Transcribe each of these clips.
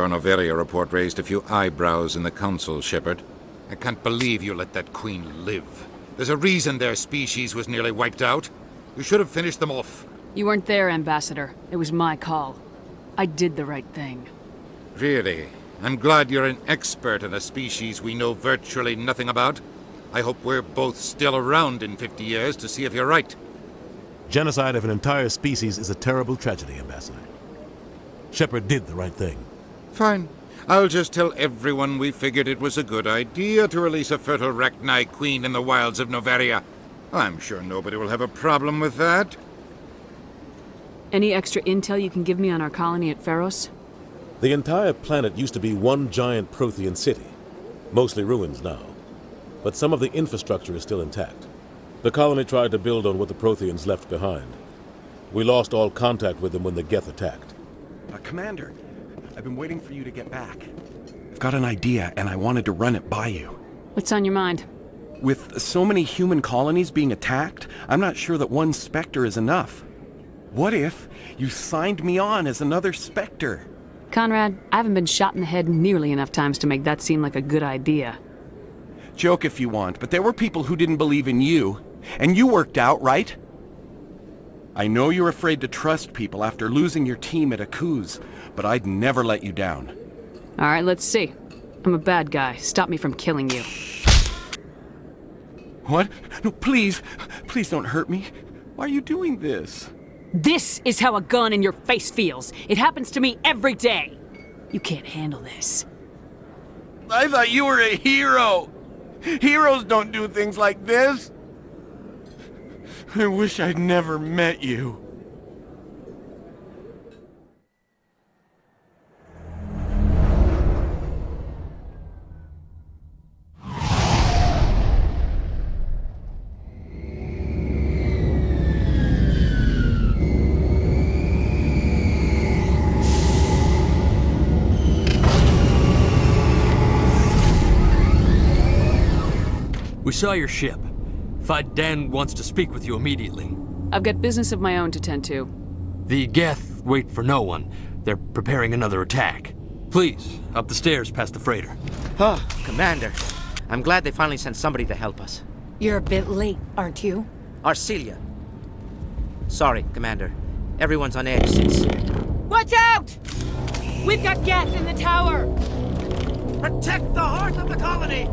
Your Noveria report raised a few eyebrows in the Council, Shepard. I can't believe you let that queen live. There's a reason their species was nearly wiped out. You should have finished them off. You weren't there, Ambassador. It was my call. I did the right thing. Really? I'm glad you're an expert in a species we know virtually nothing about. I hope we're both still around in 50 years to see if you're right. Genocide of an entire species is a terrible tragedy, Ambassador. Shepard did the right thing. Fine. I'll just tell everyone we figured it was a good idea to release a fertile Rachni queen in the wilds of Noveria. I'm sure nobody will have a problem with that. Any extra intel you can give me on our colony at Pharos? The entire planet used to be one giant Prothean city. Mostly ruins now. But some of the infrastructure is still intact. The colony tried to build on what the Protheans left behind. We lost all contact with them when the Geth attacked. Commander, I've been waiting for you to get back. I've got an idea, and I wanted to run it by you. What's on your mind? With so many human colonies being attacked, I'm not sure that one Spectre is enough. What if you signed me on as another Spectre? Conrad, I haven't been shot in the head nearly enough times to make that seem like a good idea. Joke if you want, but there were people who didn't believe in you, and you worked out, right? I know you're afraid to trust people after losing your team at Akuz, but I'd never let you down. All right, let's see. I'm a bad guy. Stop me from killing you. What? No, please. Please don't hurt me. Why are you doing this? This is how a gun in your face feels. It happens to me every day. You can't handle this. I thought you were a hero. Heroes don't do things like this. I wish I'd never met you. We saw your ship. Dan wants to speak with you immediately. I've got business of my own to tend to. The Geth wait for no one. They're preparing another attack. Please, up the stairs past the freighter. Oh, Commander. I'm glad they finally sent somebody to help us. You're a bit late, aren't you? Arcelia. Sorry, Commander. Everyone's on edge since... Watch out! We've got Geth in the tower! Protect the heart of the colony!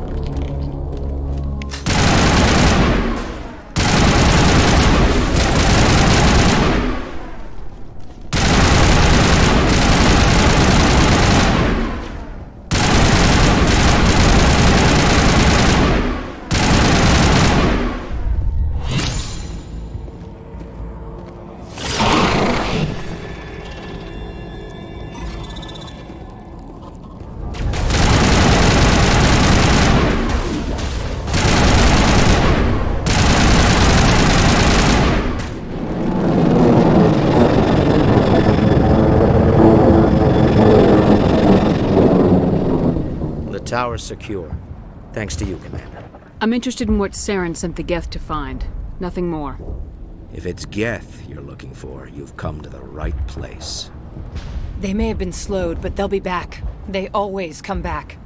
Tower's secure. Thanks to you, Commander. I'm interested in what Saren sent the Geth to find. Nothing more. If it's Geth you're looking for, you've come to the right place. They may have been slowed, but they'll be back. They always come back.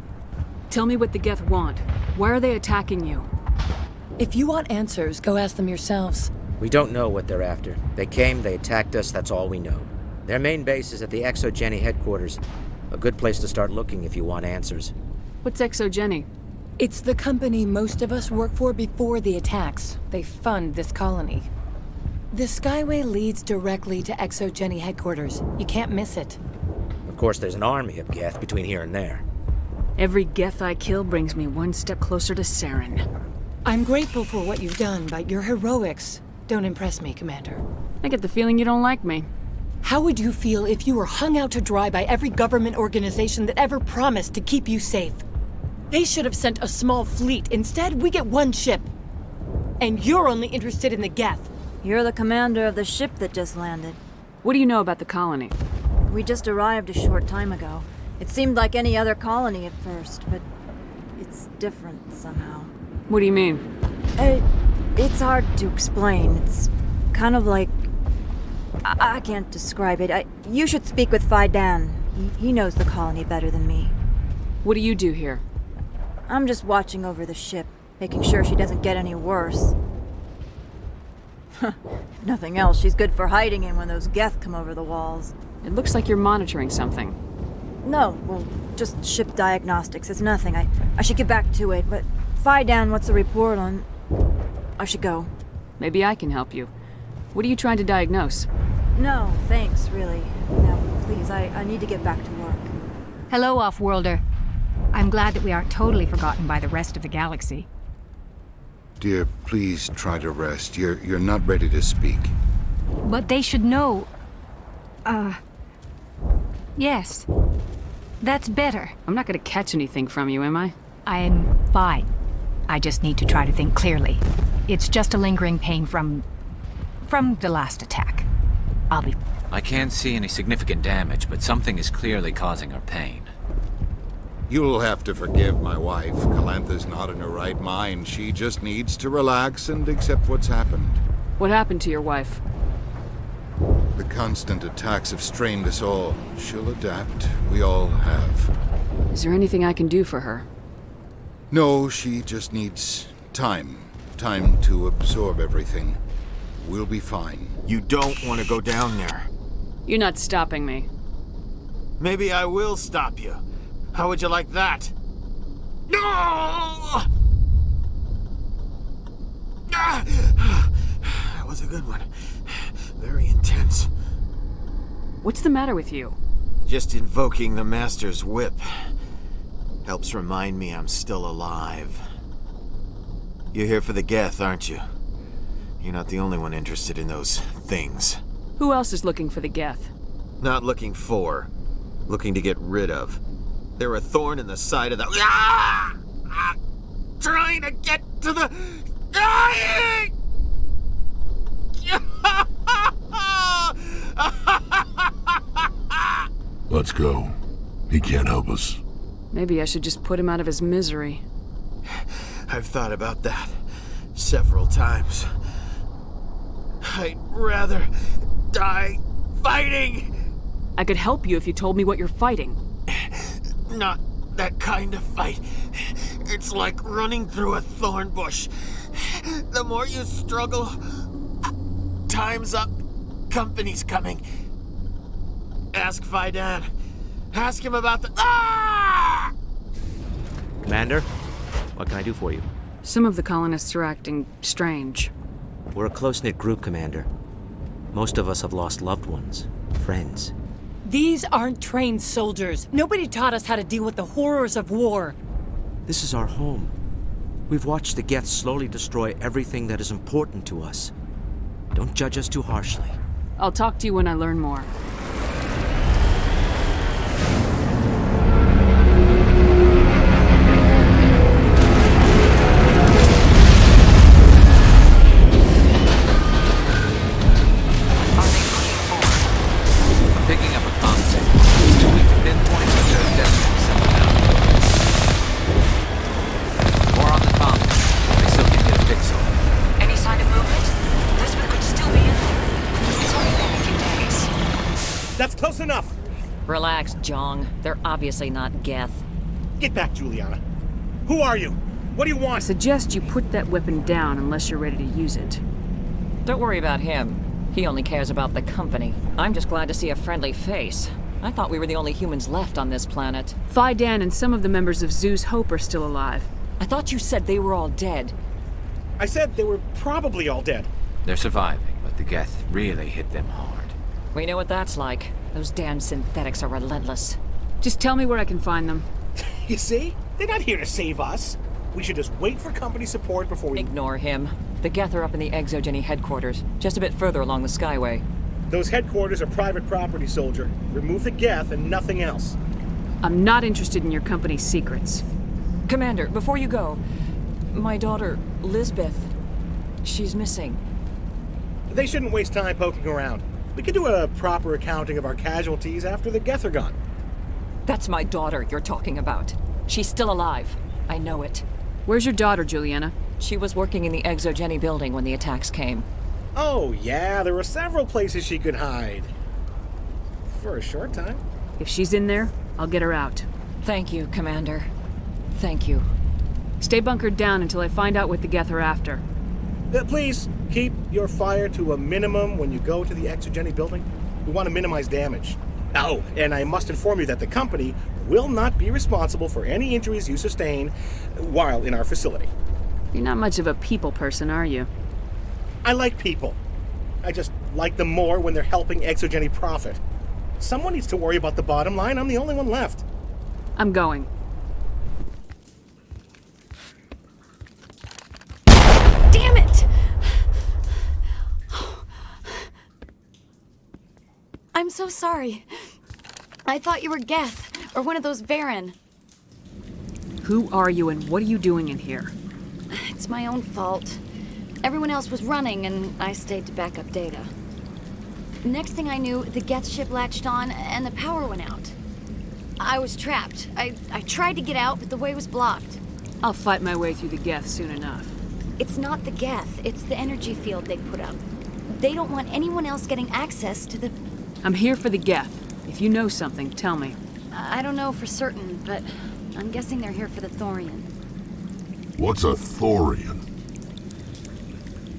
Tell me what the Geth want. Why are they attacking you? If you want answers, go ask them yourselves. We don't know what they're after. They came, they attacked us, that's all we know. Their main base is at the ExoGeni headquarters. A good place to start looking if you want answers. What's ExoGeni? It's the company most of us work for before the attacks. They fund this colony. The Skyway leads directly to ExoGeni headquarters. You can't miss it. Of course, there's an army of Geth between here and there. Every Geth I kill brings me one step closer to Saren. I'm grateful for what you've done, but your heroics don't impress me, Commander. I get the feeling you don't like me. How would you feel if you were hung out to dry by every government organization that ever promised to keep you safe? They should have sent a small fleet. Instead, we get one ship. And you're only interested in the Geth. You're the commander of the ship that just landed. What do you know about the colony? We just arrived a short time ago. It seemed like any other colony at first, but it's different somehow. What do you mean? It's hard to explain. It's kind of like... I can't describe it. You should speak with Dan. He knows the colony better than me. What do you do here? I'm just watching over the ship, making sure she doesn't get any worse. If nothing else, she's good for hiding in when those Geth come over the walls. It looks like you're monitoring something. No, well, just ship diagnostics. It's nothing. I should get back to it, but Dan, what's the report on... I should go. Maybe I can help you. What are you trying to diagnose? No, thanks, really. Now, please, I need to get back to work. Hello, Off-Worlder. I'm glad that we aren't totally forgotten by the rest of the galaxy. Dear, please try to rest. You're not ready to speak. But they should know... Yes. That's better. I'm not gonna catch anything from you, am I? I'm fine. I just need to try to think clearly. It's just a lingering pain from the last attack. I'll be... I can't see any significant damage, but something is clearly causing her pain. You'll have to forgive my wife. Calantha's not in her right mind. She just needs to relax and accept what's happened. What happened to your wife? The constant attacks have strained us all. She'll adapt. We all have. Is there anything I can do for her? No, she just needs time. Time to absorb everything. We'll be fine. You don't want to go down there. You're not stopping me. Maybe I will stop you. How would you like that? No! That was a good one. Very intense. What's the matter with you? Just invoking the Master's whip helps remind me I'm still alive. You're here for the Geth, aren't you? You're not the only one interested in those things. Who else is looking for the Geth? Not looking for. Looking to get rid of. They're a thorn in the side of the... Ah! Ah! Trying to get to the... Dying! Let's go. He can't help us. Maybe I should just put him out of his misery. I've thought about that several times. I'd rather die fighting! I could help you if you told me what you're fighting. Not that kind of fight. It's like running through a thorn bush. The more you struggle, time's up. Company's coming. Ask Dan. Ask him about the... Ah! Commander, what can I do for you? Some of the colonists are acting strange. We're a close-knit group, Commander. Most of us have lost loved ones, friends. These aren't trained soldiers. Nobody taught us how to deal with the horrors of war. This is our home. We've watched the Geth slowly destroy everything that is important to us. Don't judge us too harshly. I'll talk to you when I learn more. Picking up a concept. It's too weak to pinpoint, but there's definitely something out there. More on the comms. They still can't get a fix on it. Any sign of movement? Lisbeth could still be in there. It's only been a few days. That's close enough! Relax, Jong. They're obviously not Geth. Get back, Juliana. Who are you? What do you I want? suggest you put that weapon down unless you're ready to use it. Don't worry about him. He only cares about the company. I'm just glad to see a friendly face. I thought we were the only humans left on this planet. Dan and some of the members of Zoo's Hope are still alive. I thought you said they were all dead. I said they were probably all dead. They're surviving, but the Geth really hit them hard. We know what that's like. Those damn synthetics are relentless. Just tell me where I can find them. You see? They're not here to save us. We should just wait for company support before we... Ignore him. The Geth are up in the Exogeny headquarters, just a bit further along the Skyway. Those headquarters are private property, soldier. Remove the Geth and nothing else. I'm not interested in your company's secrets. Commander, before you go, my daughter, Lisbeth, she's missing. They shouldn't waste time poking around. We could do a proper accounting of our casualties after the Geth are gone. That's my daughter you're talking about. She's still alive. I know it. Where's your daughter, Juliana? She was working in the Exogeny building when the attacks came. Oh, yeah, there were several places she could hide. For a short time. If she's in there, I'll get her out. Thank you, Commander. Thank you. Stay bunkered down until I find out what the Geth are after. Please, keep your fire to a minimum when you go to the Exogeny building. We want to minimize damage. Oh, and I must inform you that the company will not be responsible for any injuries you sustain while in our facility. You're not much of a people person, are you? I like people. I just like them more when they're helping Exogeny profit. Someone needs to worry about the bottom line. I'm the only one left. I'm going. Damn it! I'm so sorry. I thought you were Geth, or one of those Varen. Who are you and what are you doing in here? It's my own fault. Everyone else was running, and I stayed to back up data. Next thing I knew, the Geth ship latched on, and the power went out. I was trapped. I tried to get out, but the way was blocked. I'll fight my way through the Geth soon enough. It's not the Geth, it's the energy field they put up. They don't want anyone else getting access to the... I'm here for the Geth. If you know something, tell me. I don't know for certain, but I'm guessing they're here for the Thorian. What's a Thorian?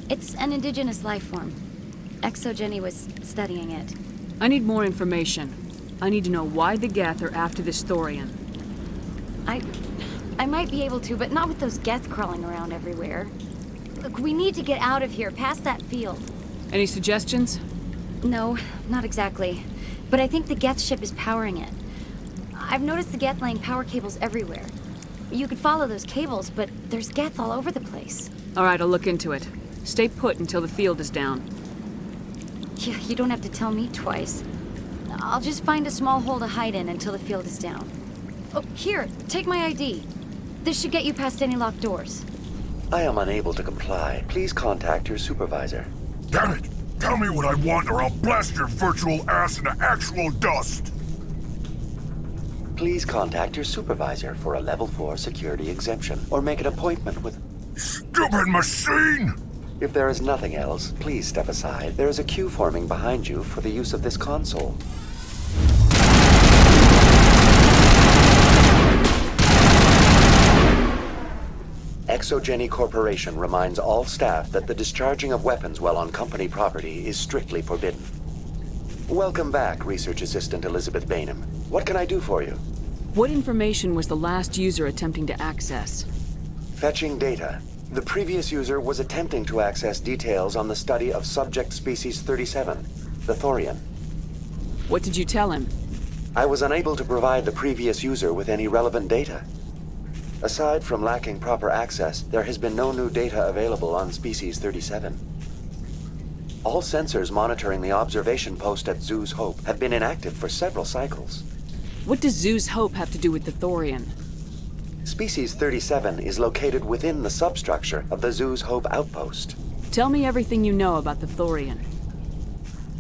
It's an indigenous life form. Exogeny was studying it. I need more information. I need to know why the Geth are after this Thorian. I might be able to, but not with those Geth crawling around everywhere. Look, we need to get out of here, past that field. Any suggestions? No, not exactly. But I think the Geth ship is powering it. I've noticed the Geth laying power cables everywhere. You could follow those cables, but there's Geth all over the place. All right, I'll look into it. Stay put until the field is down. Yeah, you don't have to tell me twice. I'll just find a small hole to hide in until the field is down. Oh, here, take my ID. This should get you past any locked doors. I am unable to comply. Please contact your supervisor. Damn it! Tell me what I want or I'll blast your virtual ass into actual dust! Please contact your supervisor for a level 4 security exemption, or make an appointment with... Stupid machine! If there is nothing else, please step aside. There is a queue forming behind you for the use of this console. Exogeny Corporation reminds all staff that the discharging of weapons while on company property is strictly forbidden. Welcome back, Research Assistant Elizabeth Bainham. What can I do for you? What information was the last user attempting to access? Fetching data. The previous user was attempting to access details on the study of subject species 37, the Thorian. What did you tell him? I was unable to provide the previous user with any relevant data. Aside from lacking proper access, there has been no new data available on species 37. All sensors monitoring the observation post at Zoo's Hope have been inactive for several cycles. What does Zoo's Hope have to do with the Thorian? Species 37 is located within the substructure of the Zoo's Hope outpost. Tell me everything you know about the Thorian.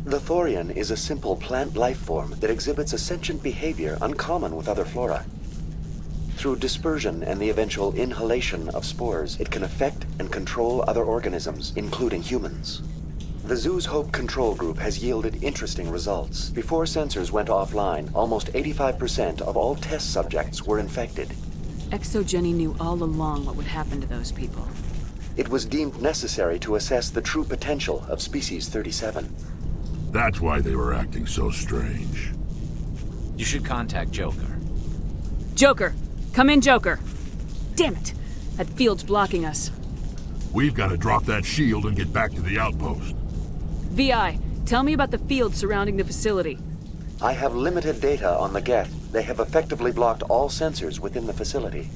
The Thorian is a simple plant life form that exhibits a sentient behavior uncommon with other flora. Through dispersion and the eventual inhalation of spores, it can affect and control other organisms, including humans. The Zoo's Hope control group has yielded interesting results. Before sensors went offline, almost 85% of all test subjects were infected. Exogeny knew all along what would happen to those people. It was deemed necessary to assess the true potential of species 37. That's why they were acting so strange. You should contact Joker. Joker! Come in, Joker! Damn it! That field's blocking us. We've got to drop that shield and get back to the outpost. VI, tell me about the field surrounding the facility. I have limited data on the Geth. They have effectively blocked all sensors within the facility.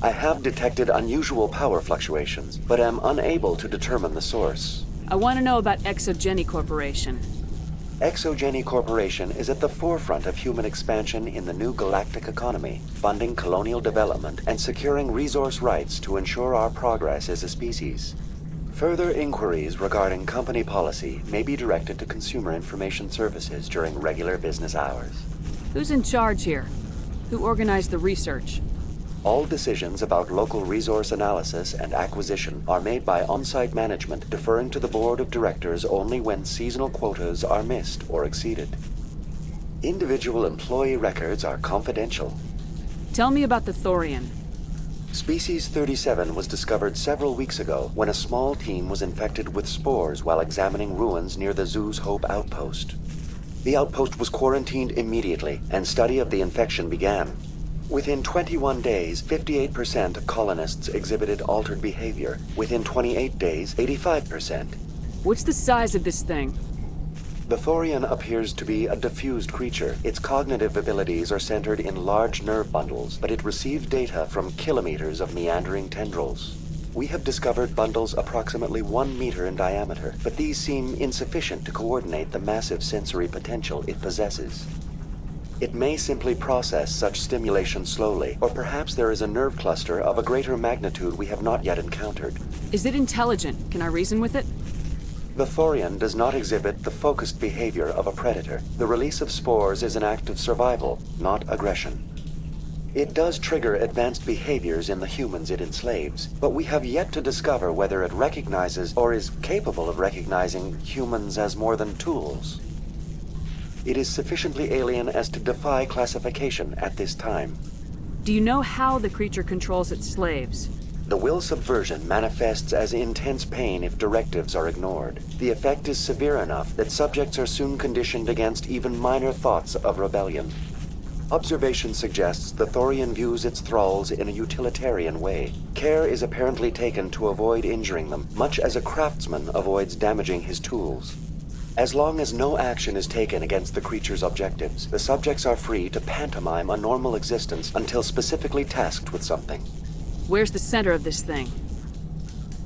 I have detected unusual power fluctuations, but am unable to determine the source. I want to know about Exogeny Corporation. Exogeny Corporation is at the forefront of human expansion in the new galactic economy, funding colonial development and securing resource rights to ensure our progress as a species. Further inquiries regarding company policy may be directed to Consumer Information Services during regular business hours. Who's in charge here? Who organized the research? All decisions about local resource analysis and acquisition are made by on-site management, deferring to the board of directors only when seasonal quotas are missed or exceeded. Individual employee records are confidential. Tell me about the Thorian. Species 37 was discovered several weeks ago when a small team was infected with spores while examining ruins near the Zoo's Hope outpost. The outpost was quarantined immediately, and study of the infection began. Within 21 days, 58% of colonists exhibited altered behavior. Within 28 days, 85%. What's the size of this thing? The Thorian appears to be a diffused creature. Its cognitive abilities are centered in large nerve bundles, but it receives data from kilometers of meandering tendrils. We have discovered bundles approximately 1 meter in diameter, but these seem insufficient to coordinate the massive sensory potential it possesses. It may simply process such stimulation slowly, or perhaps there is a nerve cluster of a greater magnitude we have not yet encountered. Is it intelligent? Can I reason with it? The Thorian does not exhibit the focused behavior of a predator. The release of spores is an act of survival, not aggression. It does trigger advanced behaviors in the humans it enslaves, but we have yet to discover whether it recognizes or is capable of recognizing humans as more than tools. It is sufficiently alien as to defy classification at this time. Do you know how the creature controls its slaves? The will subversion manifests as intense pain if directives are ignored. The effect is severe enough that subjects are soon conditioned against even minor thoughts of rebellion. Observation suggests the Thorian views its thralls in a utilitarian way. Care is apparently taken to avoid injuring them, much as a craftsman avoids damaging his tools. As long as no action is taken against the creature's objectives, the subjects are free to pantomime a normal existence until specifically tasked with something. Where's the center of this thing?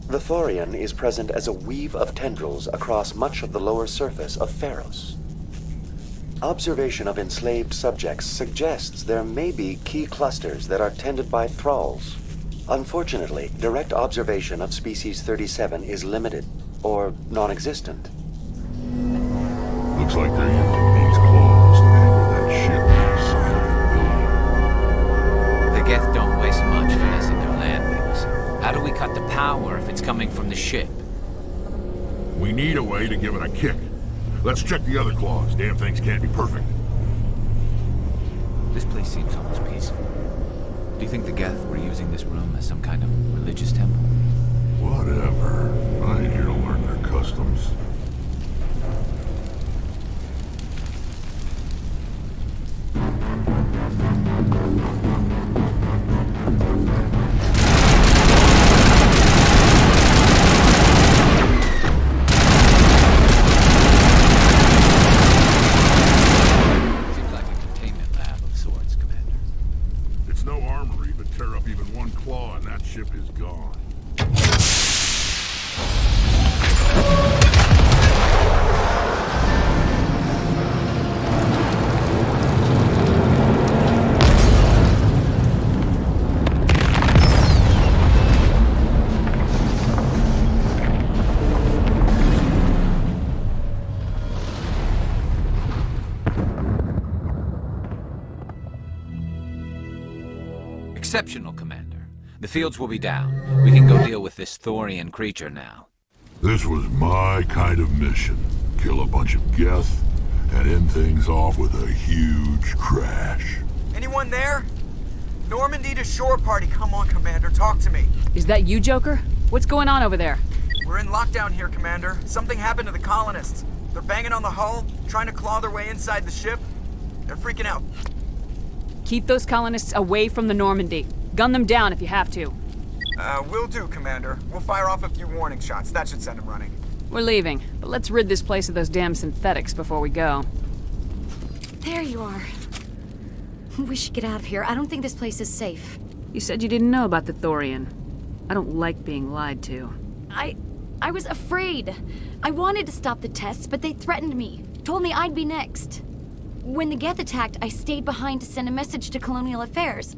The Thorian is present as a weave of tendrils across much of the lower surface of Pharos. Observation of enslaved subjects suggests there may be key clusters that are tended by thralls. Unfortunately, direct observation of species 37 is limited, or non-existent. Looks like they're using these claws to anchor that ship to the side of the building. The Geth don't waste much finessing their landings. How do we cut the power if it's coming from the ship? We need a way to give it a kick. Let's check the other claws. Damn things can't be perfect. This place seems almost peaceful. Do you think the Geth were using this room as some kind of religious temple? Whatever. I ain't here to learn their customs. Ship is gone. Exceptional, Commander. The fields will be down. We can go deal with this Thorian creature now. This was my kind of mission. Kill a bunch of Geth and end things off with a huge crash. Anyone there? Normandy to shore party. Come on, Commander. Talk to me. Is that you, Joker? What's going on over there? We're in lockdown here, Commander. Something happened to the colonists. They're banging on the hull, trying to claw their way inside the ship. They're freaking out. Keep those colonists away from the Normandy. Gun them down if you have to. Will do, Commander. We'll fire off a few warning shots. That should send them running. We're leaving, but let's rid this place of those damn synthetics before we go. There you are. We should get out of here. I don't think this place is safe. You said you didn't know about the Thorian. I don't like being lied to. I was afraid. I wanted to stop the tests, but they threatened me. Told me I'd be next. When the Geth attacked, I stayed behind to send a message to Colonial Affairs.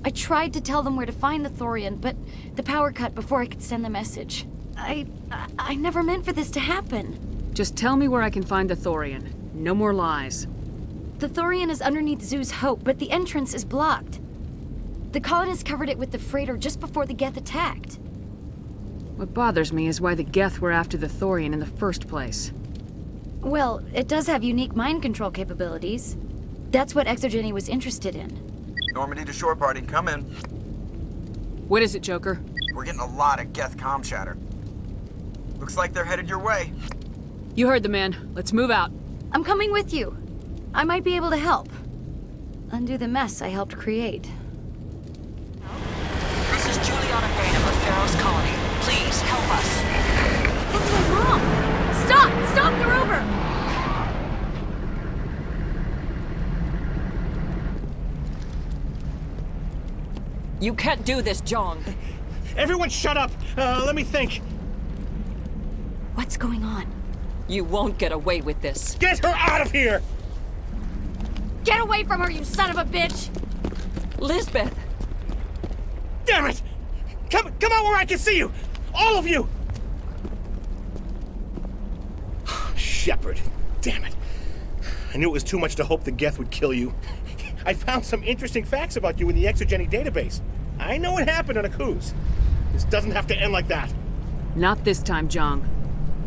I tried to tell them where to find the Thorian, but the power cut before I could send the message. I never meant for this to happen. Just tell me where I can find the Thorian. No more lies. The Thorian is underneath Zoo's Hope, but the entrance is blocked. The colonists covered it with the freighter just before the Geth attacked. What bothers me is why the Geth were after the Thorian in the first place. Well, it does have unique mind control capabilities. That's what ExoGenny was interested in. Normandy to shore party, come in. What is it, Joker? We're getting a lot of Geth comm chatter. Looks like they're headed your way. You heard the man. Let's move out. I'm coming with you. I might be able to help. Undo the mess I helped create. This is Juliana Payne of Pharaoh's colony. Please, help us. That's my mom! Stop! Stop the rover! You can't do this, John. Everyone shut up! Let me think. What's going on? You won't get away with this. Get her out of here! Get away from her, you son of a bitch! Lisbeth! Damn it! Come out where I can see you! All of you! Shepard. Damn it. I knew it was too much to hope the Geth would kill you. I found some interesting facts about you in the ExoGenny database. I know what happened on Akuz. This doesn't have to end like that. Not this time, Jong.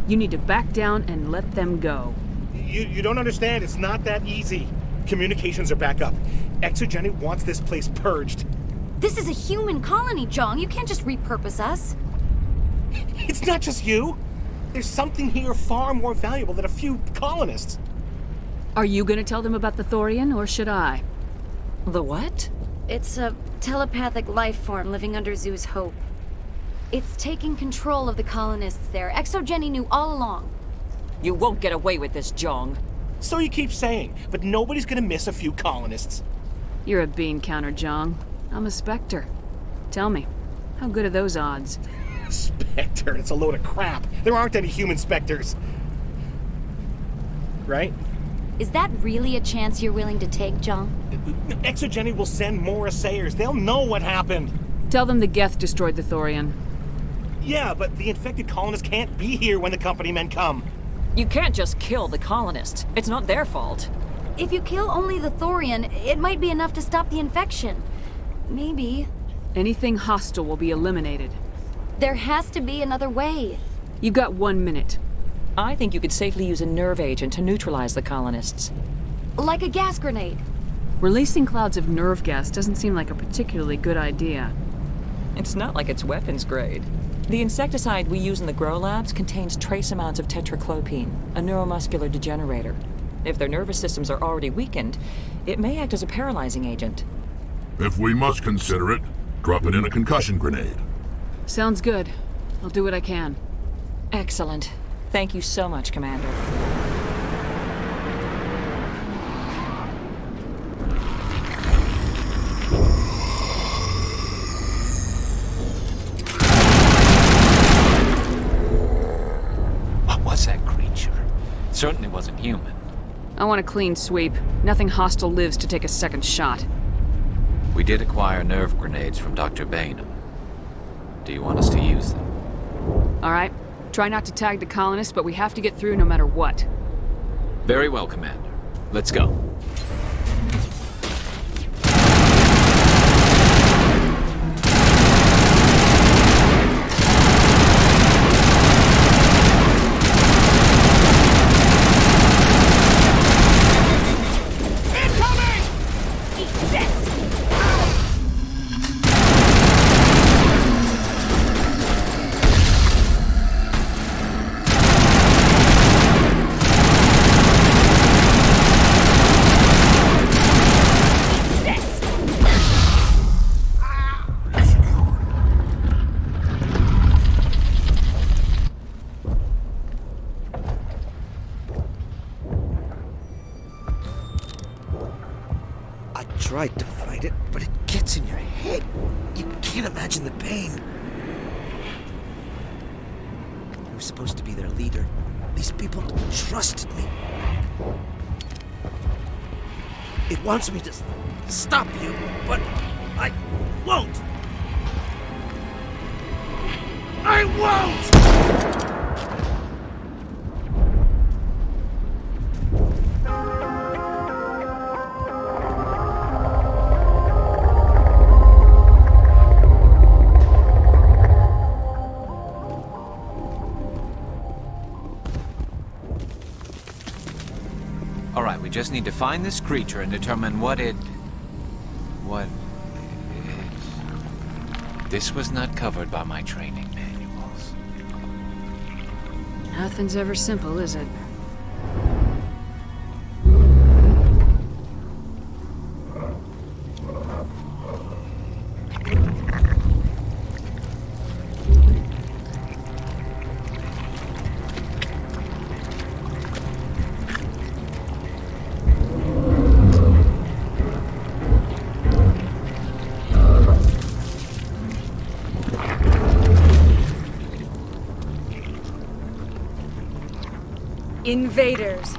You need to back down and let them go. You don't understand. It's not that easy. Communications are back up. ExoGenny wants this place purged. This is a human colony, Jong. You can't just repurpose us. It's not just you. There's something here far more valuable than a few colonists. Are you gonna tell them about the Thorian, or should I? The what? It's a telepathic life form living under Zoo's hope. It's taking control of the colonists there. ExoGenny knew all along. You won't get away with this, Jong. So you keep saying, but nobody's gonna miss a few colonists. You're a bean counter, Jong. I'm a Spectre. Tell me, how good are those odds? Spectre? It's a load of crap. There aren't any human Spectres. Right? Is that really a chance you're willing to take, Jong? ExoGenny will send more assayers. They'll know what happened. Tell them the Geth destroyed the Thorian. Yeah, but the infected colonists can't be here when the company men come. You can't just kill the colonists. It's not their fault. If you kill only the Thorian, it might be enough to stop the infection. Maybe. Anything hostile will be eliminated. There has to be another way. You got 1 minute. I think you could safely use a nerve agent to neutralize the colonists. Like a gas grenade. Releasing clouds of nerve gas doesn't seem like a particularly good idea. It's not like it's weapons grade. The insecticide we use in the grow labs contains trace amounts of tetraclopine, a neuromuscular degenerator. If their nervous systems are already weakened, it may act as a paralyzing agent. If we must consider it, drop it in a concussion grenade. Sounds good. I'll do what I can. Excellent. Thank you so much, Commander. What was that creature? It certainly wasn't human. I want a clean sweep. Nothing hostile lives to take a second shot. We did acquire nerve grenades from Dr. Bainham. Do you want us to use them? All right. Try not to tag the colonists, but we have to get through no matter what. Very well, Commander. Let's go. Tried to fight it, but it gets in your head. You can't imagine the pain. I was supposed to be their leader. These people trusted me. It wants me to stop you, but I won't. I won't! just need to find this creature and determine what it... This was not covered by my training manuals. Nothing's ever simple, is it? Invaders,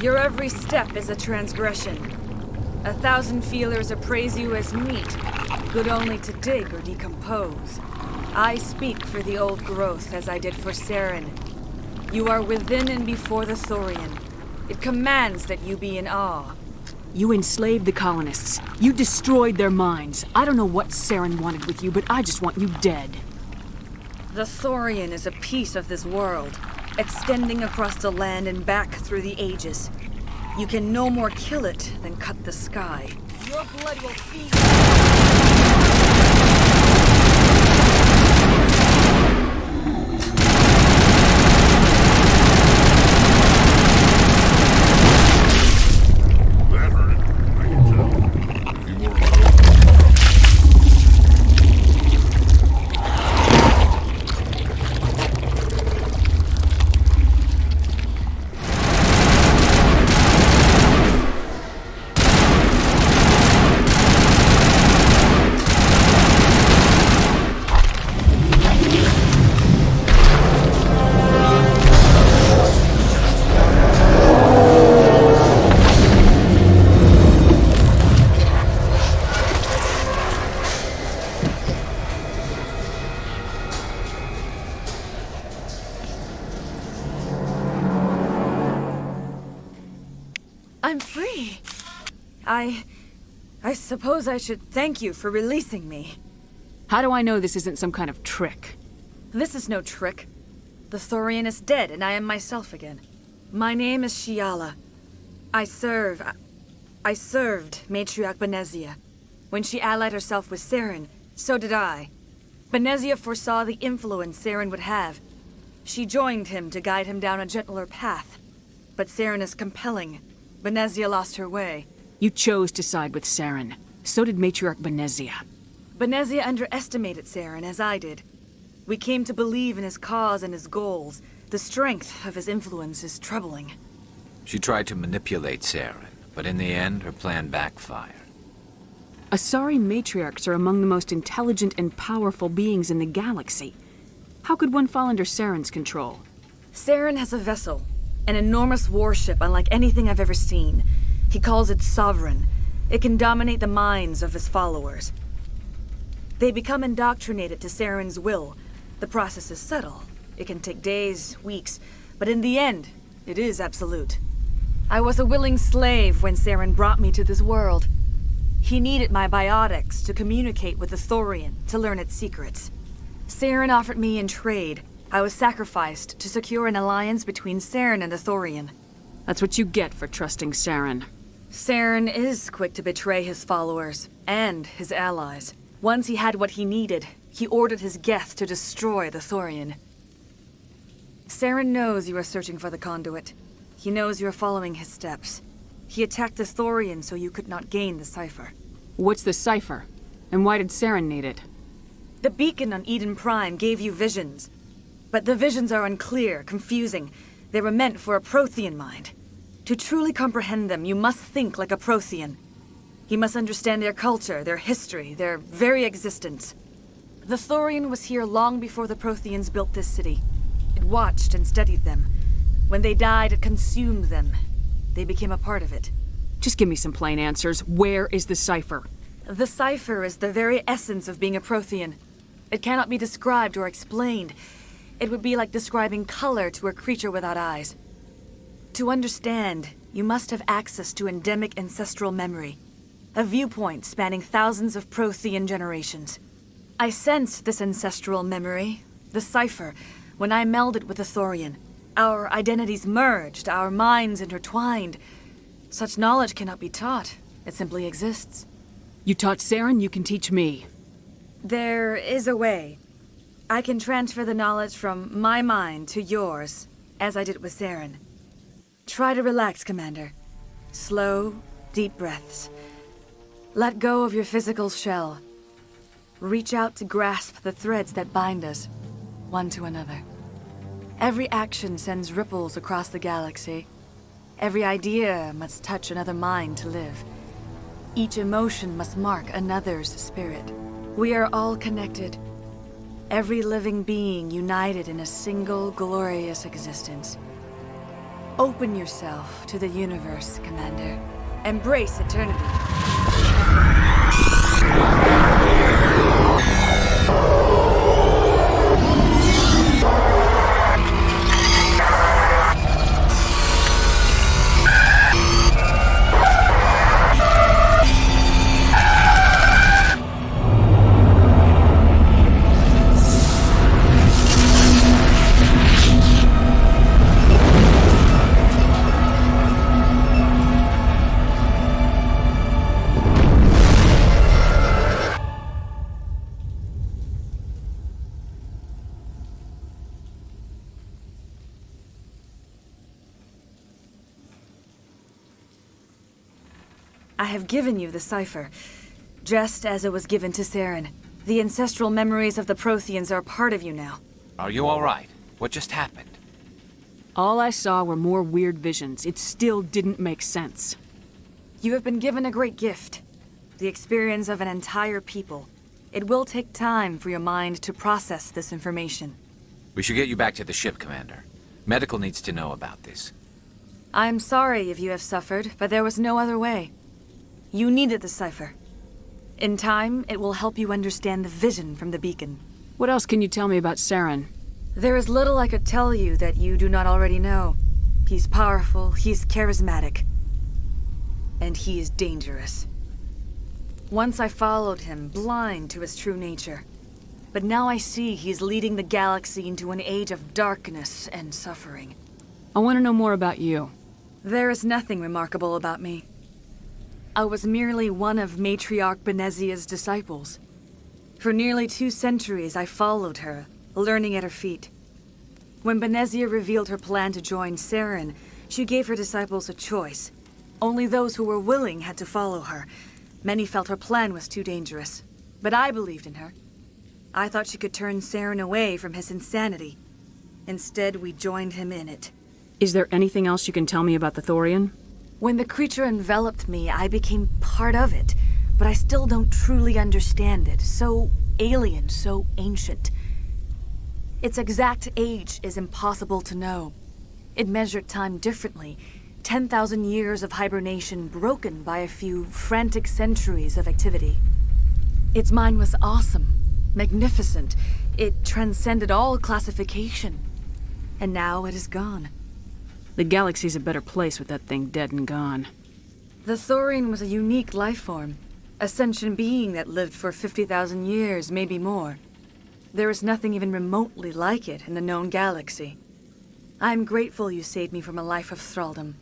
your every step is a transgression. 1,000 feelers appraise you as meat, good only to dig or decompose. I speak for the old growth as I did for Saren. You are within and before the Thorian. It commands that you be in awe. You enslaved the colonists. You destroyed their minds. I don't know what Saren wanted with you, but I just want you dead. The Thorian is a piece of this world, extending across the land and back through the ages. You can no more kill it than cut the sky. Your blood will feed That hurt it. I can tell. A few more I'm free. I suppose I should thank you for releasing me. How do I know this isn't some kind of trick? This is no trick. The Thorian is dead, and I am myself again. My name is Shiala. I served Matriarch Benezia. When she allied herself with Saren, so did I. Benezia foresaw the influence Saren would have. She joined him to guide him down a gentler path. But Saren is compelling. Benezia lost her way. You chose to side with Saren. So did Matriarch Benezia. Benezia underestimated Saren, as I did. We came to believe in his cause and his goals. The strength of his influence is troubling. She tried to manipulate Saren, but in the end, her plan backfired. Asari matriarchs are among the most intelligent and powerful beings in the galaxy. How could one fall under Saren's control? Saren has a vessel, an enormous warship unlike anything I've ever seen. He calls it Sovereign. It can dominate the minds of his followers. They become indoctrinated to Saren's will. The process is subtle. It can take days, weeks, but in the end, it is absolute. I was a willing slave when Saren brought me to this world. He needed my biotics to communicate with the Thorian, to learn its secrets. Saren offered me in trade. I was sacrificed to secure an alliance between Saren and the Thorian. That's what you get for trusting Saren. Saren is quick to betray his followers, and his allies. Once he had what he needed, he ordered his Geth to destroy the Thorian. Saren knows you are searching for the conduit. He knows you are following his steps. He attacked the Thorian so you could not gain the cipher. What's the cipher? And why did Saren need it? The beacon on Eden Prime gave you visions. But the visions are unclear, confusing. They were meant for a Prothean mind. To truly comprehend them, you must think like a Prothean. You must understand their culture, their history, their very existence. The Thorian was here long before the Protheans built this city. It watched and studied them. When they died, it consumed them. They became a part of it. Just give me some plain answers. Where is the cipher? The cipher is the very essence of being a Prothean. It cannot be described or explained. It would be like describing color to a creature without eyes. To understand, you must have access to endemic ancestral memory, a viewpoint spanning thousands of Prothean generations. I sensed this ancestral memory, the cipher, when I melded with the Thorian. Our identities merged, our minds intertwined. Such knowledge cannot be taught. It simply exists. You taught Saren, you can teach me. There is a way. I can transfer the knowledge from my mind to yours, as I did with Saren. Try to relax, Commander. Slow, deep breaths. Let go of your physical shell. Reach out to grasp the threads that bind us, one to another. Every action sends ripples across the galaxy. Every idea must touch another mind to live. Each emotion must mark another's spirit. We are all connected. Every living being united in a single glorious existence. Open yourself to the universe, Commander. Embrace eternity. I have given you the cipher, just as it was given to Saren. The ancestral memories of the Protheans are part of you now. Are you all right? What just happened? All I saw were more weird visions. It still didn't make sense. You have been given a great gift. The experience of an entire people. It will take time for your mind to process this information. We should get you back to the ship, Commander. Medical needs to know about this. I'm sorry if you have suffered, but there was no other way. You needed the cipher. In time, it will help you understand the vision from the beacon. What else can you tell me about Saren? There is little I could tell you that you do not already know. He's powerful, he's charismatic. And he is dangerous. Once I followed him, blind to his true nature. But now I see he's leading the galaxy into an age of darkness and suffering. I want to know more about you. There is nothing remarkable about me. I was merely one of Matriarch Benezia's disciples. For nearly 2 centuries, I followed her, learning at her feet. When Benezia revealed her plan to join Saren, she gave her disciples a choice. Only those who were willing had to follow her. Many felt her plan was too dangerous, but I believed in her. I thought she could turn Saren away from his insanity. Instead, we joined him in it. Is there anything else you can tell me about the Thorian? When the creature enveloped me, I became part of it, but I still don't truly understand it. So alien, so ancient. Its exact age is impossible to know. It measured time differently. 10,000 years of hibernation broken by a few frantic centuries of activity. Its mind was awesome, magnificent. It transcended all classification. And now it is gone. The galaxy's a better place with that thing dead and gone. The Thorian was a unique life form. A sentient being that lived for 50,000 years, maybe more. There is nothing even remotely like it in the known galaxy. I am grateful you saved me from a life of thraldom.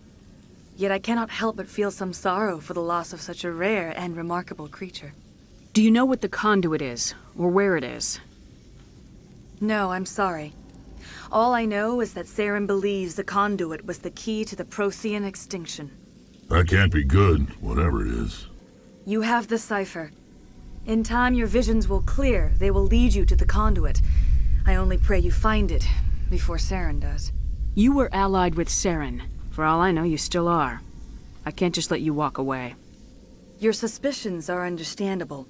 Yet I cannot help but feel some sorrow for the loss of such a rare and remarkable creature. Do you know what the conduit is, or where it is? No, I'm sorry. All I know is that Saren believes the conduit was the key to the Prothean extinction. That can't be good, whatever it is. You have the cipher. In time, your visions will clear. They will lead you to the conduit. I only pray you find it before Saren does. You were allied with Saren. For all I know, you still are. I can't just let you walk away. Your suspicions are understandable.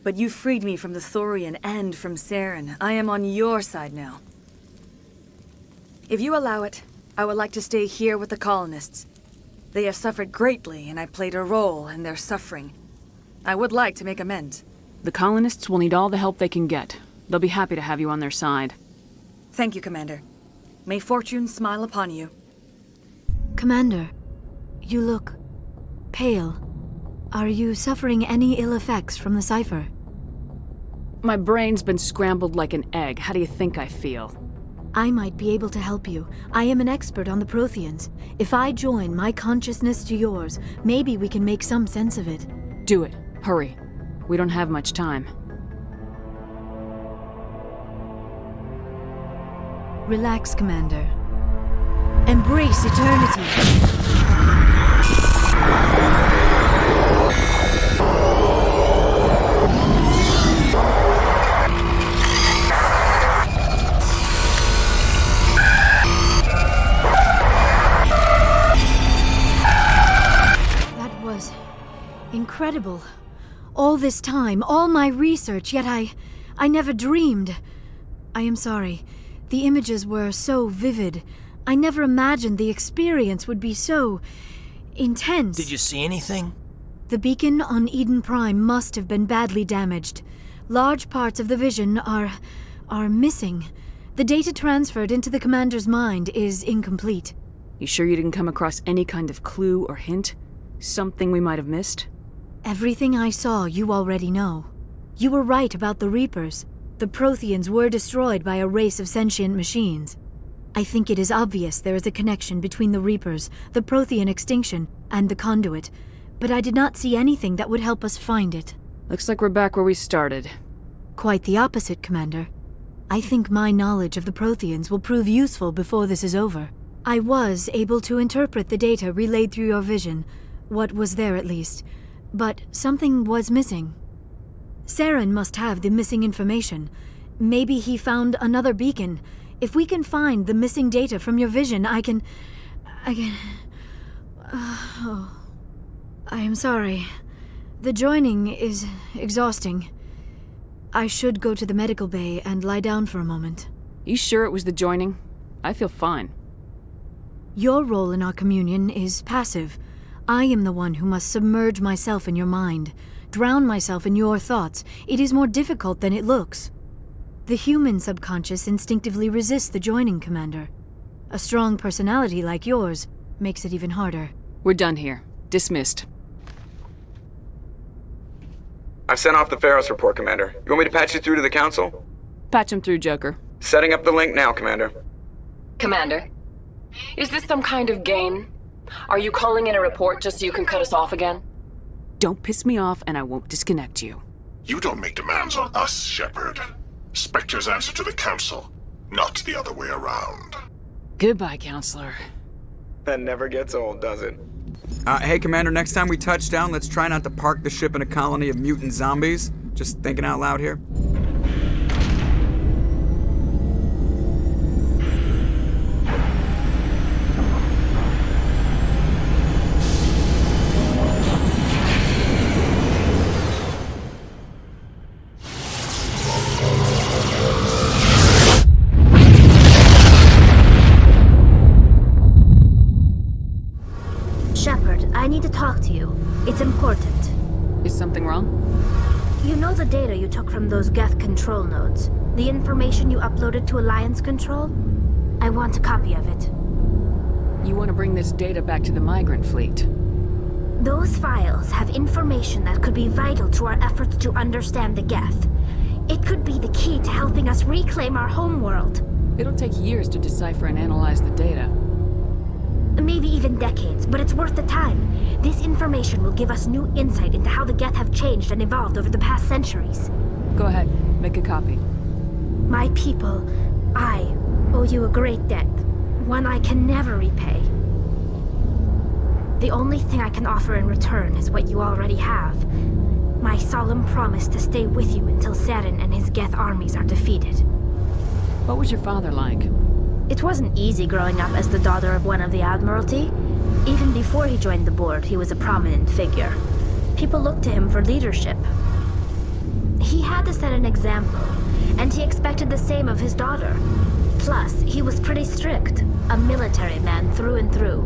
But you freed me from the Thorian and from Saren. I am on your side now. If you allow it, I would like to stay here with the colonists. They have suffered greatly, and I played a role in their suffering. I would like to make amends. The colonists will need all the help they can get. They'll be happy to have you on their side. Thank you, Commander. May fortune smile upon you. Commander, you look pale. Are you suffering any ill effects from the cipher? My brain's been scrambled like an egg. How do you think I feel? I might be able to help you. I am an expert on the Protheans. If I join my consciousness to yours, maybe we can make some sense of it. Do it. Hurry. We don't have much time. Relax, Commander. Embrace eternity. That was incredible. All this time, all my research, yet I never dreamed. I am sorry. The images were so vivid. I never imagined the experience would be so intense. Did you see anything? The beacon on Eden Prime must have been badly damaged. Large parts of the vision are missing. The data transferred into the commander's mind is incomplete. You sure you didn't come across any kind of clue or hint? Something we might have missed? Everything I saw you already know. You were right about the Reapers. The Protheans were destroyed by a race of sentient machines. I think it is obvious there is a connection between the Reapers, the Prothean extinction, and the Conduit, but I did not see anything that would help us find it. Looks like we're back where we started. Quite the opposite, Commander. I think my knowledge of the Protheans will prove useful before this is over. I was able to interpret the data relayed through your vision, what was there at least, but something was missing. Saren must have the missing information. Maybe he found another beacon. If we can find the missing data from your vision, I can... I am sorry. The joining is exhausting. I should go to the medical bay and lie down for a moment. You sure it was the joining? I feel fine. Your role in our communion is passive. I am the one who must submerge myself in your mind. Drown myself in your thoughts. It is more difficult than it looks. The human subconscious instinctively resists the joining, Commander. A strong personality like yours makes it even harder. We're done here. Dismissed. I've sent off the Pharos report, Commander. You want me to patch you through to the Council? Patch him through, Joker. Setting up the link now, Commander. Commander, is this some kind of game? Are you calling in a report just so you can cut us off again? Don't piss me off and I won't disconnect you. You don't make demands on us, Shepard. Spectres answer to the Council, not the other way around. Goodbye, Counselor. That never gets old, does it? Hey, Commander, next time we touch down, let's try not to park the ship in a colony of mutant zombies. Just thinking out loud here. Shepard, I need to talk to you. It's important. Is something wrong? You know the data you took from those Geth control nodes? The information you uploaded to Alliance Control? I want a copy of it. You want to bring this data back to the migrant fleet? Those files have information that could be vital to our efforts to understand the Geth. It could be the key to helping us reclaim our homeworld. It'll take years to decipher and analyze the data. Maybe even decades, but it's worth the time. This information will give us new insight into how the Geth have changed and evolved over the past centuries. Go ahead, make a copy. My people, I owe you a great debt, one I can never repay. The only thing I can offer in return is what you already have. My solemn promise to stay with you until Saren and his Geth armies are defeated. What was your father like? It wasn't easy growing up as the daughter of one of the Admiralty. Even before he joined the board, he was a prominent figure. People looked to him for leadership. He had to set an example, and he expected the same of his daughter. Plus, he was pretty strict, a military man through and through.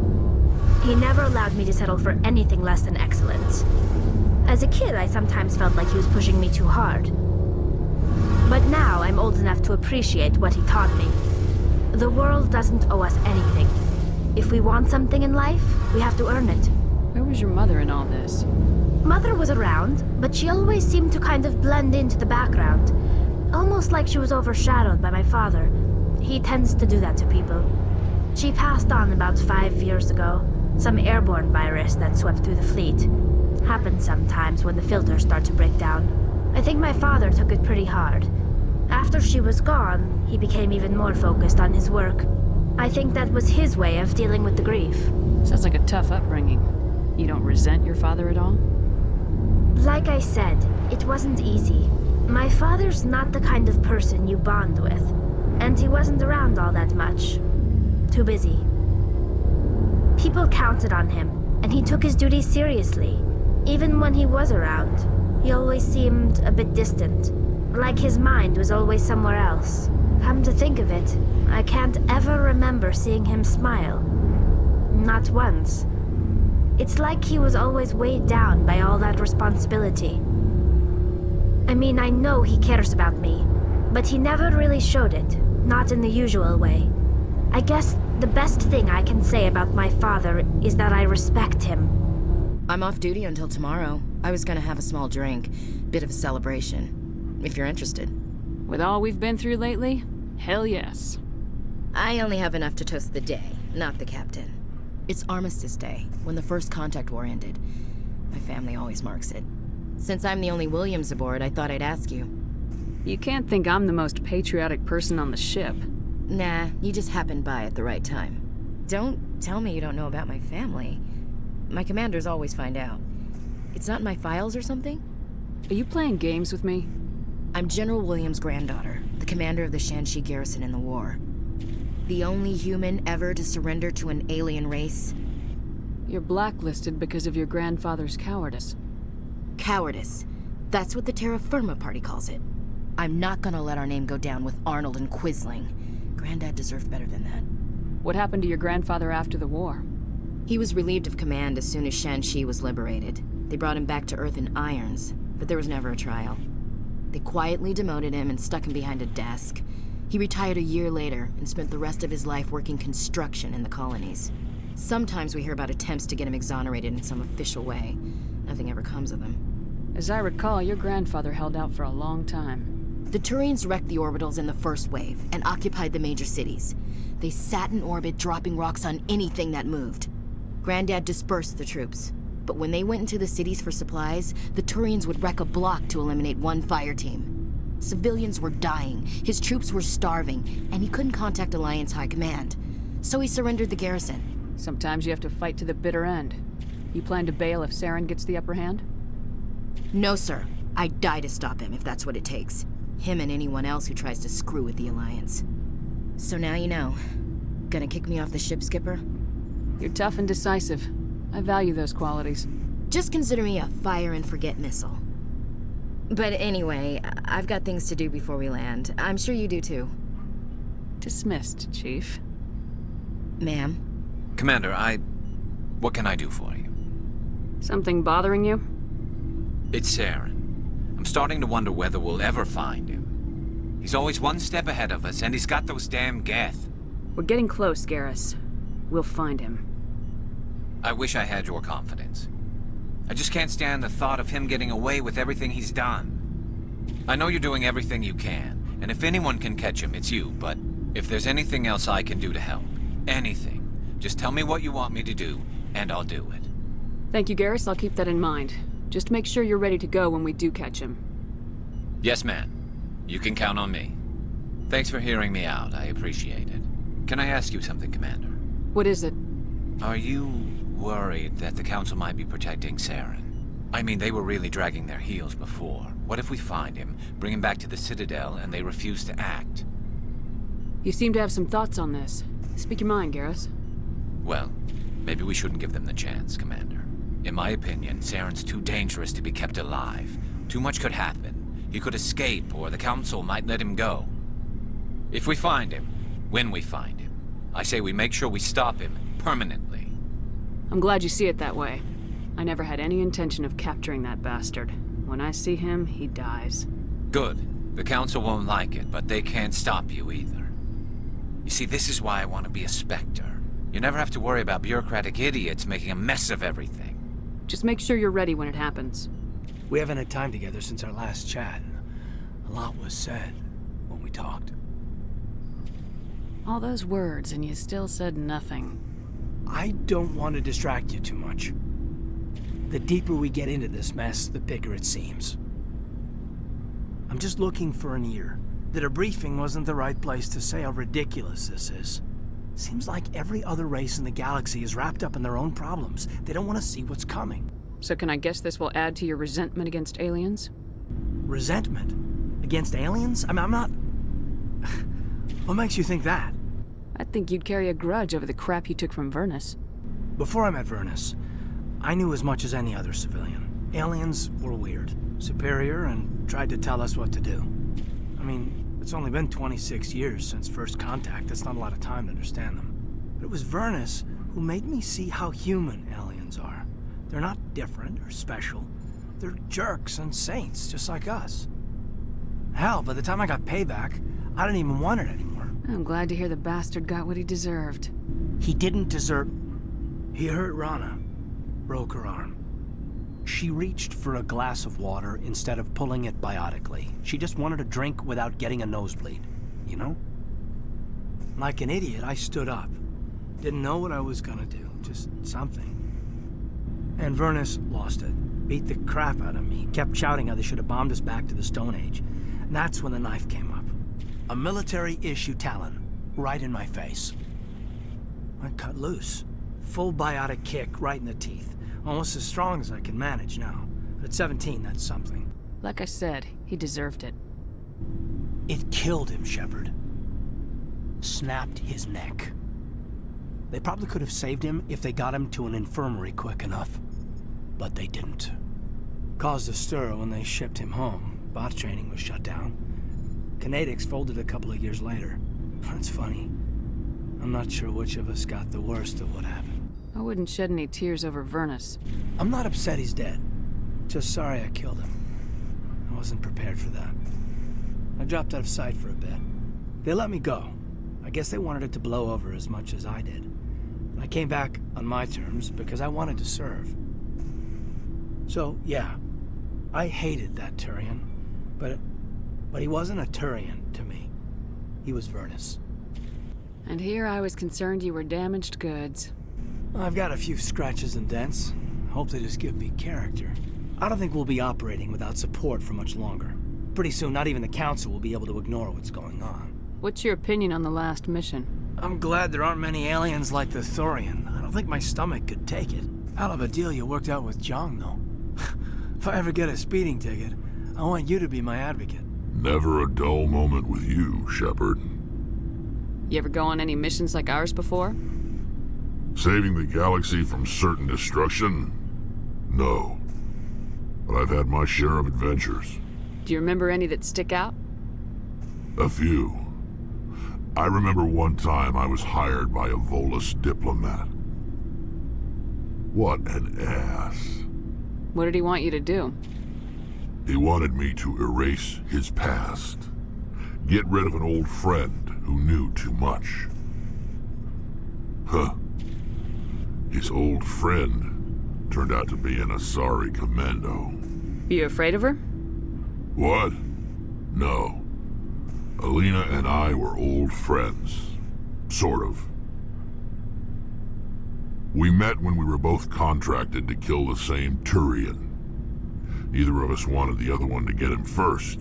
He never allowed me to settle for anything less than excellence. As a kid, I sometimes felt like he was pushing me too hard. But now I'm old enough to appreciate what he taught me. The world doesn't owe us anything. If we want something in life, we have to earn it. Where was your mother in all this? Mother was around, but she always seemed to kind of blend into the background. Almost like she was overshadowed by my father. He tends to do that to people. She passed on about 5 years ago. Some airborne virus that swept through the fleet. Happens sometimes when the filters start to break down. I think my father took it pretty hard. After she was gone, he became even more focused on his work. I think that was his way of dealing with the grief. Sounds like a tough upbringing. You don't resent your father at all? Like I said, it wasn't easy. My father's not the kind of person you bond with, and he wasn't around all that much. Too busy. People counted on him, and he took his duties seriously. Even when he was around, he always seemed a bit distant, like his mind was always somewhere else. Come to think of it, I can't ever remember seeing him smile. Not once. It's like he was always weighed down by all that responsibility. I mean, I know he cares about me, but he never really showed it, not in the usual way. I guess the best thing I can say about my father is that I respect him. I'm off duty until tomorrow. I was gonna have a small drink, bit of a celebration, if you're interested. With all we've been through lately, hell yes. I only have enough to toast the day, not the captain. It's Armistice Day, when the first contact war ended. My family always marks it. Since I'm the only Williams aboard, I thought I'd ask you. You can't think I'm the most patriotic person on the ship. Nah, you just happened by at the right time. Don't tell me you don't know about my family. My commanders always find out. It's not in my files or something? Are you playing games with me? I'm General Williams' granddaughter, the commander of the Shanxi garrison in the war. The only human ever to surrender to an alien race. You're blacklisted because of your grandfather's cowardice. Cowardice. That's what the Terra Firma Party calls it. I'm not gonna let our name go down with Arnold and Quisling. Granddad deserved better than that. What happened to your grandfather after the war? He was relieved of command as soon as Shanxi was liberated. They brought him back to Earth in irons, but there was never a trial. They quietly demoted him and stuck him behind a desk. He retired a year later and spent the rest of his life working construction in the colonies. Sometimes we hear about attempts to get him exonerated in some official way. Nothing ever comes of them. As I recall, your grandfather held out for a long time. The Turians wrecked the orbitals in the first wave and occupied the major cities. They sat in orbit, dropping rocks on anything that moved. Granddad dispersed the troops, but when they went into the cities for supplies, the Turians would wreck a block to eliminate one fire team. Civilians were dying, his troops were starving, and he couldn't contact Alliance High Command. So he surrendered the garrison. Sometimes you have to fight to the bitter end. You plan to bail if Saren gets the upper hand? No, sir. I'd die to stop him if that's what it takes. Him and anyone else who tries to screw with the Alliance. So now you know. Gonna kick me off the ship, Skipper? You're tough and decisive. I value those qualities. Just consider me a fire-and-forget missile. But anyway, I've got things to do before we land. I'm sure you do too. Dismissed, Chief. Ma'am? Commander, what can I do for you? Something bothering you? It's Saren. I'm starting to wonder whether we'll ever find him. He's always one step ahead of us, and he's got those damn Geth. We're getting close, Garrus. We'll find him. I wish I had your confidence. I just can't stand the thought of him getting away with everything he's done. I know you're doing everything you can, and if anyone can catch him, it's you, but if there's anything else I can do to help, anything, just tell me what you want me to do, and I'll do it. Thank you, Garrus. I'll keep that in mind. Just make sure you're ready to go when we do catch him. Yes, ma'am. You can count on me. Thanks for hearing me out. I appreciate it. Can I ask you something, Commander? What is it? Are you worried that the Council might be protecting Saren? I mean, they were really dragging their heels before. What if we find him, bring him back to the Citadel, and they refuse to act? You seem to have some thoughts on this. Speak your mind, Garrus. Well, maybe we shouldn't give them the chance, Commander. In my opinion, Saren's too dangerous to be kept alive. Too much could happen. He could escape, or the Council might let him go. If we find him, when we find him, I say we make sure we stop him permanently. I'm glad you see it that way. I never had any intention of capturing that bastard. When I see him, he dies. Good. The Council won't like it, but they can't stop you either. You see, this is why I want to be a Spectre. You never have to worry about bureaucratic idiots making a mess of everything. Just make sure you're ready when it happens. We haven't had time together since our last chat. A lot was said when we talked. All those words, and you still said nothing. I don't want to distract you too much. The deeper we get into this mess, the bigger it seems. I'm just looking for an ear. The debriefing wasn't the right place to say how ridiculous this is. Seems like every other race in the galaxy is wrapped up in their own problems. They don't want to see what's coming. So can I guess this will add to your resentment against aliens? Resentment? Against aliens? I'm not... What makes you think that? I think you'd carry a grudge over the crap you took from Vernus. Before I met Vernus, I knew as much as any other civilian. Aliens were weird, superior, and tried to tell us what to do. I mean, it's only been 26 years since first contact. That's not a lot of time to understand them. But it was Vernus who made me see how human aliens are. They're not different or special. They're jerks and saints, just like us. Hell, by the time I got payback, I didn't even want it anymore. I'm glad to hear the bastard got what he deserved. He didn't deserve... He hurt Rana. Broke her arm. She reached for a glass of water instead of pulling it biotically. She just wanted a drink without getting a nosebleed, you know? Like an idiot, I stood up. Didn't know what I was gonna do, just something. And Vernus lost it. Beat the crap out of me. Kept shouting how they should have bombed us back to the Stone Age. And that's when the knife came up. A military-issue talon, right in my face. I cut loose. Full biotic kick right in the teeth. Almost as strong as I can manage now. But at 17, that's something. Like I said, he deserved it. It killed him, Shepard. Snapped his neck. They probably could have saved him if they got him to an infirmary quick enough. But they didn't. Caused a stir when they shipped him home. Bot training was shut down. Kinetics folded a couple of years later. That's funny. I'm not sure which of us got the worst of what happened. I wouldn't shed any tears over Vernus. I'm not upset he's dead. Just sorry I killed him. I wasn't prepared for that. I dropped out of sight for a bit. They let me go. I guess they wanted it to blow over as much as I did. I came back on my terms because I wanted to serve. So, yeah, I hated that Turian, but he wasn't a Turian to me. He was Vernus. And here I was concerned you were damaged goods. I've got a few scratches and dents. Hope they just give me character. I don't think we'll be operating without support for much longer. Pretty soon, not even the Council will be able to ignore what's going on. What's your opinion on the last mission? I'm glad there aren't many aliens like the Thorian. I don't think my stomach could take it. Hell of a deal you worked out with Jong, though. If I ever get a speeding ticket, I want you to be my advocate. Never a dull moment with you, Shepard. You ever go on any missions like ours before? Saving the galaxy from certain destruction? No. But I've had my share of adventures. Do you remember any that stick out? A few. I remember one time I was hired by a Volus diplomat. What an ass. What did he want you to do? He wanted me to erase his past. Get rid of an old friend who knew too much. Huh. His old friend turned out to be an Asari commando. You afraid of her? What? No. Alina and I were old friends. Sort of. We met when we were both contracted to kill the same Turian. Neither of us wanted the other one to get him first.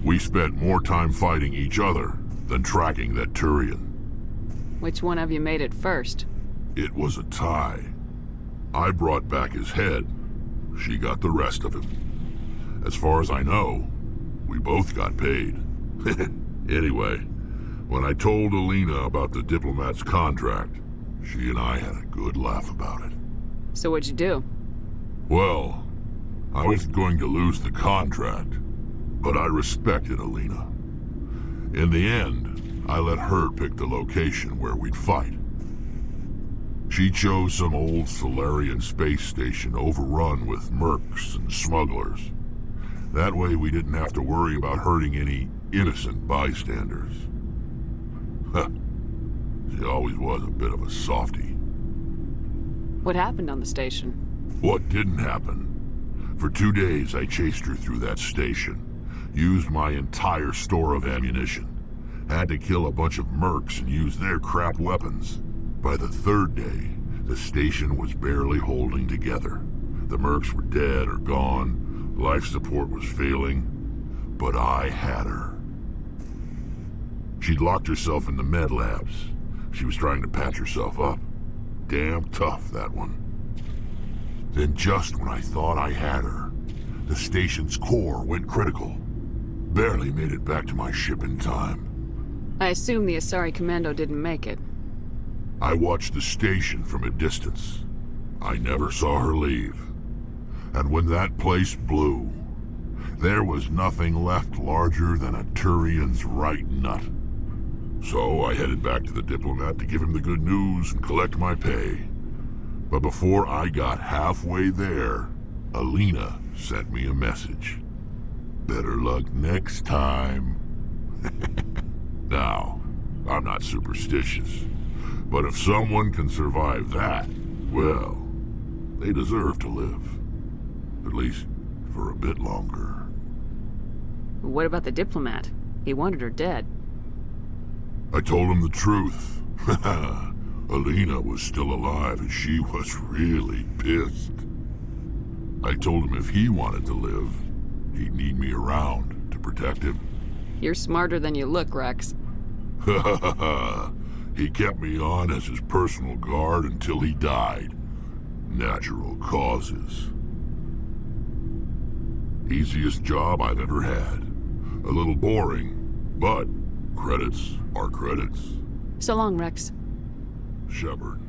We spent more time fighting each other than tracking that Turian. Which one of you made it first? It was a tie. I brought back his head. She got the rest of him. As far as I know, we both got paid. Anyway, when I told Alina about the diplomat's contract, she and I had a good laugh about it. So what'd you do? Well, I was going to lose the contract, but I respected Alina. In the end, I let her pick the location where we'd fight. She chose some old Solarian space station overrun with mercs and smugglers. That way we didn't have to worry about hurting any innocent bystanders. Huh. She always was a bit of a softie. What happened on the station? What didn't happen? For 2 days I chased her through that station, used my entire store of ammunition, Had to kill a bunch of mercs and use their crap weapons. By the third day, the station was barely holding together. The mercs were dead or gone, life support was failing, but I had her. She'd locked herself in the med labs. She was trying to patch herself up. Damn tough, that one. Then just when I thought I had her, the station's core went critical. Barely made it back to my ship in time. I assume the Asari Commando didn't make it. I watched the station from a distance. I never saw her leave. And when that place blew, there was nothing left larger than a Turian's right nut. So I headed back to the diplomat to give him the good news and collect my pay. But before I got halfway there, Alina sent me a message. Better luck next time. Now, I'm not superstitious, but if someone can survive that, well, they deserve to live. At least for a bit longer. What about the diplomat? He wanted her dead. I told him the truth. Alina was still alive and she was really pissed. I told him if he wanted to live, he'd need me around to protect him. You're smarter than you look, Rex. He kept me on as his personal guard until he died. Natural causes. Easiest job I've ever had. A little boring, but credits are credits. So long, Rex. Shepard.